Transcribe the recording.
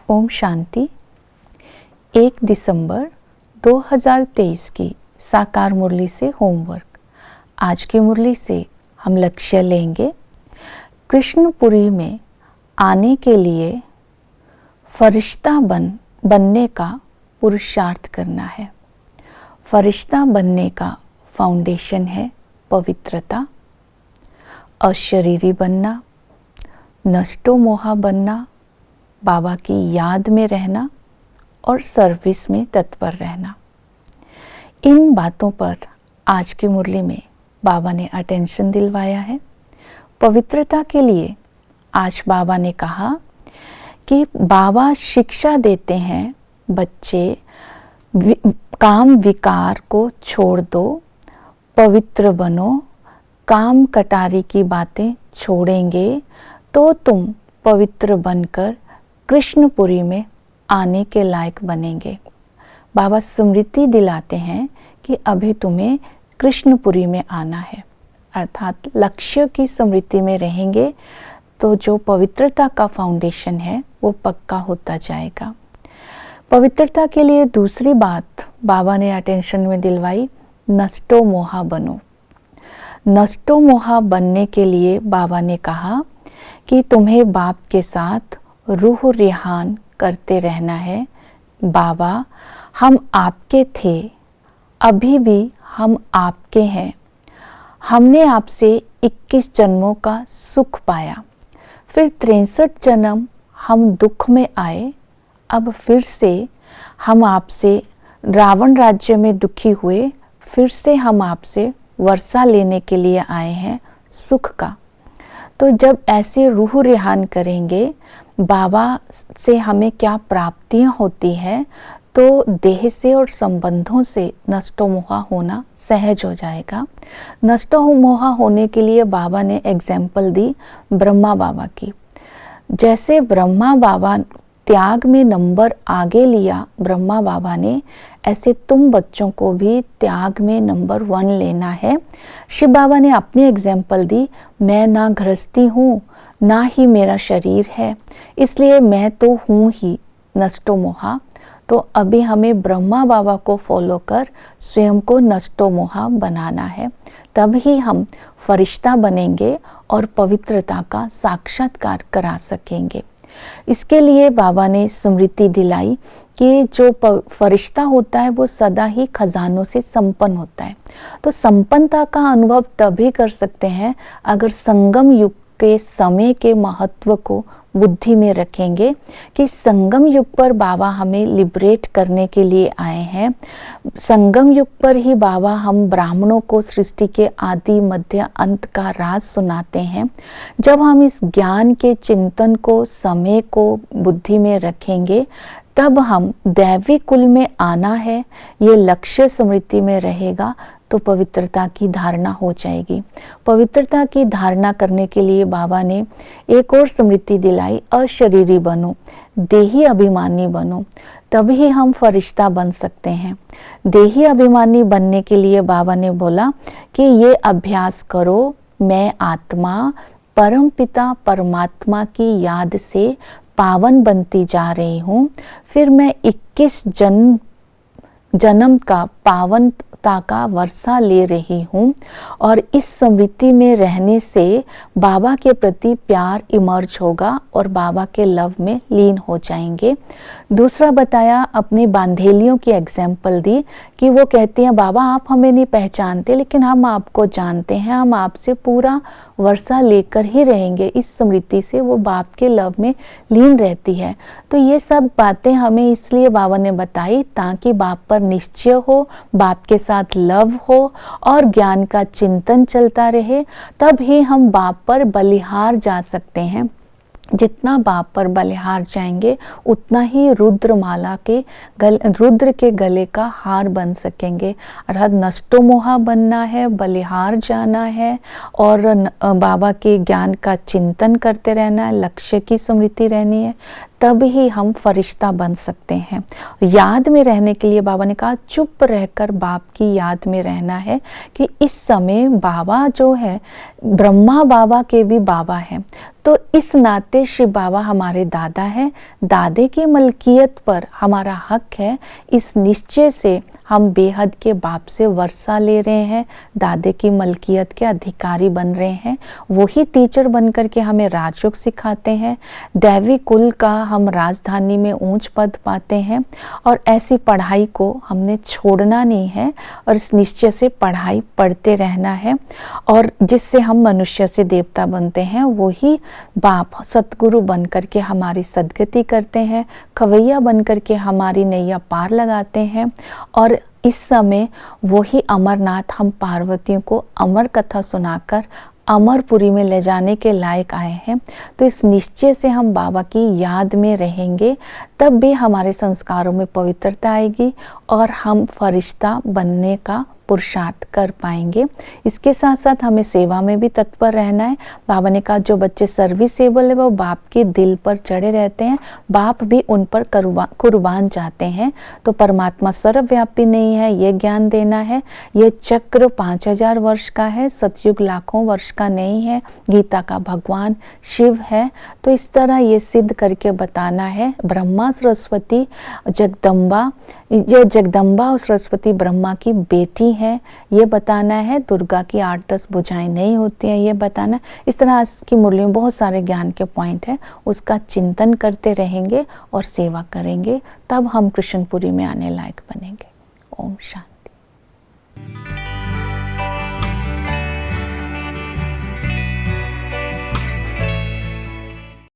ओम शांति। 1 दिसंबर 2023 की साकार मुरली से होमवर्क। आज की मुरली से हम लक्ष्य लेंगे, कृष्णपुरी में आने के लिए फरिश्ता बनने का पुरुषार्थ करना है। फरिश्ता बनने का फाउंडेशन है पवित्रता, अशरीरी बनना, नष्टो मोहा बनना, बाबा की याद में रहना और सर्विस में तत्पर रहना। इन बातों पर आज की मुरली में बाबा ने अटेंशन दिलवाया है। पवित्रता के लिए आज बाबा ने कहा कि बाबा शिक्षा देते हैं, बच्चे काम विकार को छोड़ दो, पवित्र बनो, काम कटारी की बातें छोड़ेंगे तो तुम पवित्र बनकर कृष्णपुरी में आने के लायक बनेंगे। बाबा स्मृति दिलाते हैं कि अभी तुम्हें कृष्णपुरी में आना है, अर्थात लक्ष्य की स्मृति में रहेंगे तो जो पवित्रता का फाउंडेशन है वो पक्का होता जाएगा। पवित्रता के लिए दूसरी बात बाबा ने अटेंशन में दिलवाई, नष्टो मोहा बनो। नष्टो मोहा बनने के लिए बाबा ने कहा कि तुम्हें बाप के साथ रूह रिहान करते रहना है। बाबा हम आपके थे, अभी भी हम आपके हैं। हमने आपसे 21 जन्मों का सुख पाया, फिर 63 जन्म हम दुख में आए। अब फिर से हम आपसे रावण राज्य में दुखी हुए, फिर से हम आपसे वर्षा लेने के लिए आए हैं सुख का। तो जब ऐसे रूह रिहान करेंगे, बाबा से हमें क्या प्राप्तियां होती है, तो देह से और संबंधों से नष्टो मोहा होना सहज हो जाएगा। नष्टो मोहा होने के लिए बाबा ने एग्जाम्पल दी ब्रह्मा बाबा की। जैसे ब्रह्मा बाबा त्याग में नंबर आगे लिया ब्रह्मा बाबा ने, ऐसे तुम बच्चों को भी त्याग में नंबर 1 लेना है। शिव बाबा ने अपनी एग्जाम्पल दी, मैं ना गृहस्थी हूँ ना ही मेरा शरीर है, इसलिए मैं तो हूँ ही नष्टो मोहा। तो अभी हमें ब्रह्मा बाबा को फॉलो कर स्वयं को नष्टो मोहा बनाना है, तभी हम फरिश्ता बनेंगे और पवित्रता का साक्षात्कार करा सकेंगे। इसके लिए बाबा ने स्मृति दिलाई कि जो फरिश्ता होता है वो सदा ही खजानों से संपन्न होता है। तो संपन्नता का अनुभव तभी कर सकते हैं अगर संगम युग के समय के महत्व को बुद्धि में रखेंगे कि संगम युग पर बाबा हमें लिबरेट करने के लिए आए हैं। संगम युग पर ही बाबा हम ब्राह्मणों को सृष्टि के आदि मध्य अंत का राज सुनाते हैं। जब हम इस ज्ञान के चिंतन को, समय को बुद्धि में रखेंगे, तब हम दैवी कुल में आना है, ये लक्ष्य स्मृति में रहेगा तो पवित्रता की धारणा हो जाएगी। पवित्रता की धारणा करने के लिए बाबा ने एक और स्मृति दिलाई, अशरीरी बनो, देही अभिमानी बनो, तभी हम फरिश्ता बन सकते हैं। देही अभिमानी बनने के लिए बाबा ने बोला कि ये अभ्यास करो, मैं आत्मा परम पिता परमात्मा की याद से पावन बनती जा रही हूँ, फिर मैं 21 जन्म का पावनता का वर्षा ले रही हूँ और इस स्मृति में रहने से बाबा के प्रति प्यार इमर्ज होगा और बाबा के लव में लीन हो जाएंगे। दूसरा बताया, अपने बांधेलियों की एग्जाम्पल दी कि वो कहते हैं बाबा आप हमें नहीं पहचानते लेकिन हम आपको जानते हैं, हम आपसे पूरा वर्षा लेकर ही रहेंगे। इस स्मृति से वो बाप के लव में लीन रहती है। तो ये सब बातें हमें इसलिए बाबा ने बताई ताकि बाप पर निश्चय हो, बाप के साथ लव हो और ज्ञान का चिंतन चलता रहे, तब ही हम बाप पर बलिहार जा सकते हैं। जितना बाप पर बलिहार जाएंगे उतना ही रुद्र के गले का हार बन सकेंगे। अर्थात नष्टो मोहा बनना है, बलिहार जाना है और बाबा के ज्ञान का चिंतन करते रहना है, लक्ष्य की स्मृति रहनी है, तब ही हम फरिश्ता बन सकते हैं। याद में रहने के लिए बाबा ने कहा चुप रहकर बाप की याद में रहना है कि इस समय बाबा जो है ब्रह्मा बाबा के भी बाबा हैं। तो इस नाते शिव बाबा हमारे दादा हैं, दादे की मलकियत पर हमारा हक है। इस निश्चय से हम बेहद के बाप से वर्षा ले रहे हैं, दादे की मलकियत के अधिकारी बन रहे हैं। वही टीचर बन कर के हमें राजयोग सिखाते हैं, दैवी कुल का हम राजधानी में ऊंच पद पाते हैं। और ऐसी पढ़ाई को हमने छोड़ना नहीं है और इस निश्चय से पढ़ाई पढ़ते रहना है। और जिससे हम मनुष्य से देवता बनते हैं, वही बाप सतगुरु बन कर के हमारी सदगति करते हैं, खवैया बन कर के हमारी नैया पार लगाते हैं। और इस समय वही अमरनाथ हम पार्वतियों को अमर कथा सुनाकर अमरपुरी में ले जाने के लायक आए हैं। तो इस निश्चय से हम बाबा की याद में रहेंगे, तब भी हमारे संस्कारों में पवित्रता आएगी और हम फरिश्ता बनने का पुरुषार्थ कर पाएंगे। इसके साथ साथ हमें सेवा में भी तत्पर रहना है। बाबा ने कहा जो बच्चे सर्विसेबल है वो बाप के दिल पर चढ़े रहते हैं, बाप भी उन पर कुर्बान चाहते हैं। तो परमात्मा सर्वव्यापी नहीं है, ये ज्ञान देना है। ये चक्र 5000 वर्ष का है, सतयुग लाखों वर्ष का नहीं है। गीता का भगवान शिव है। तो इस तरह ये सिद्ध करके बताना है। ब्रह्मा सरस्वती जगदम्बा, ये जगदम्बा और सरस्वती ब्रह्मा की बेटी है, ये बताना है। दुर्गा की 8-10 भुजाएं नहीं होती हैं, ये बताना। इस तरह आज की मुरली में बहुत सारे ज्ञान के पॉइंट है, उसका चिंतन करते रहेंगे और सेवा करेंगे, तब हम कृष्णपुरी में आने लायक बनेंगे। ओम शांति।